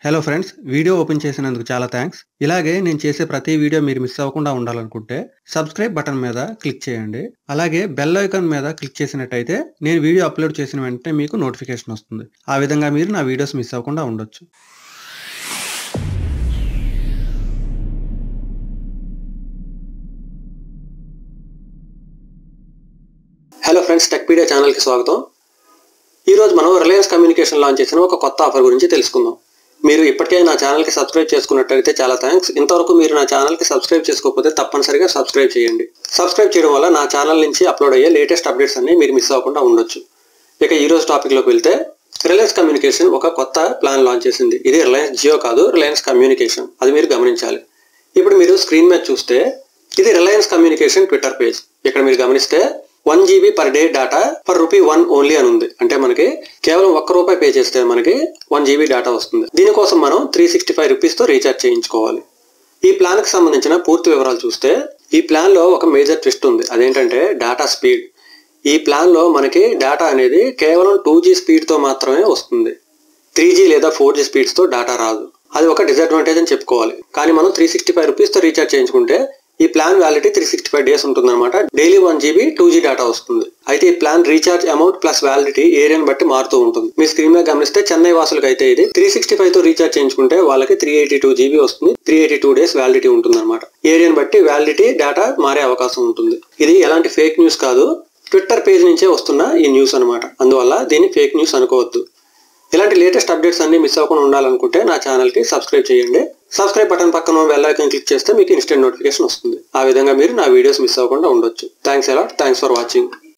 Hello friends, video open చేసినందుకు చాలా thanks. ఇలాగే నేను చేసే ప్రతి వీడియో మీరు మిస్ అవ్వకుండా ఉండాలనుకుంటే సబ్స్క్రైబ్ బటన్ మీద క్లిక్ చేయండి. అలాగే బెల్ ఐకాన్ మీద క్లిక్ చేసినట్టయితే నేను వీడియో అప్లోడ్ చేసిన వెంటనే మీకు నోటిఫికేషన్ వస్తుంది. ఆ విధంగా మీరు నా వీడియోస్ మిస్ అవ్వకుండా ఉండొచ్చు. హలో ఫ్రెండ్స్, టెక్పీడియా ఛానల్కి స్వాగతం. ఈరోజు మనం రిలయన్స్ కమ్యూనికేషన్ లాంచ్ చేసిన ఒక కొత్త ఆఫర్ గురించి తెలుసుకుందాం. మీరు ఇప్పటికే నా ఛానల్కి సబ్స్క్రైబ్ చేసుకున్నట్టయితే చాలా థ్యాంక్స్. ఇంతవరకు మీరు నా ఛానల్కి సబ్స్క్రైబ్ చేసుకోకపోతే తప్పనిసరిగా సబ్స్క్రైబ్ చేయండి. సబ్స్క్రైబ్ చేయడం వల్ల నా ఛానల్ నుంచి అప్లోడ్ అయ్యే లేటెస్ట్ అప్డేట్స్ అన్ని మీరు మిస్ అవ్వకుండా ఉండొచ్చు. ఇక ఈరోజు టాపిక్లోకి వెళ్తే, రిలయన్స్ కమ్యూనికేషన్ ఒక కొత్త ప్లాన్ లాంచ్ చేసింది. ఇది రిలయన్స్ జియో కాదు, రిలయన్స్ కమ్యూనికేషన్. అది మీరు గమనించాలి. ఇప్పుడు మీరు స్క్రీన్ మీద చూస్తే ఇది రిలయన్స్ కమ్యూనికేషన్ ట్విట్టర్ పేజ్. ఇక్కడ మీరు గమనిస్తే 1 GB per day data for ₹1 only అని ఉంది. అంటే మనకి కేవలం ₹1 పే చేస్తే మనకి 1 GB డేటా వస్తుంది. దీనికోసం మనం ₹365 తో రీఛార్జ్ చేయించుకోవాలి. ఈ ప్లాన్ కి సంబంధించిన పూర్తి వివరాలు చూస్తే, ఈ ప్లాన్ లో ఒక మేజర్ ట్విస్ట్ ఉంది. అదేంటంటే డేటా స్పీడ్. ఈ ప్లాన్ లో మనకి డేటా అనేది కేవలం 2G స్పీడ్ తో మాత్రమే వస్తుంది. 3G లేదా 4G స్పీడ్స్ తో డేటా రాదు. అది ఒక డిసడ్వాంటేజ్ అని చెప్పుకోవాలి. కానీ మనం ₹365 తో రీఛార్జ్ చేయించుకుంటే ఈ ప్లాన్ వ్యాలిడిటీ 365 days ఉంటుందన్నమాట. డైలీ 1 GB 2G డేటా వస్తుంది. అయితే ఈ plan recharge amount plus validity ఏరియాని బట్టి మారుతూ ఉంటుంది. మీ స్క్రీన్ మీద గమనిస్తే చెన్నై వాసులకు అయితే ఇది 365 తో రీఛార్జ్ చేయించుకుంటే వాళ్ళకి 382 GB వస్తుంది. 382 days వ్యాలిడిటీ ఉంటుంది అనమాట. ఏరియాని బట్టి వ్యాలిడిటీ డేటా మారే అవకాశం ఉంటుంది. ఇది ఎలాంటి ఫేక్ న్యూస్ కాదు, ట్విట్టర్ పేజ్ నుంచే వస్తున్న ఈ న్యూస్ అనమాట. అందువల్ల దీన్ని ఫేక్ న్యూస్ అనుకోవద్దు. ఇలాంటి లేటెస్ట్ అప్డేట్స్ అన్ని మిస్ అవ్వకుండా ఉండాలనుకుంటే నా ఛానల్కి సబ్స్క్రైబ్ చేయండి. సబ్స్క్రైబ్ బటన్ పక్కన బెల్ ఐకాన్ క్లిక్ చేస్తే మీకు ఇన్స్టెంట్ నోటిఫికేషన్ వస్తుంది. ఆ విధంగా మీరు నా వీడియోస్ మిస్ అవ్వకుండా ఉండొచ్చు. Thanks a lot. Thanks for watching.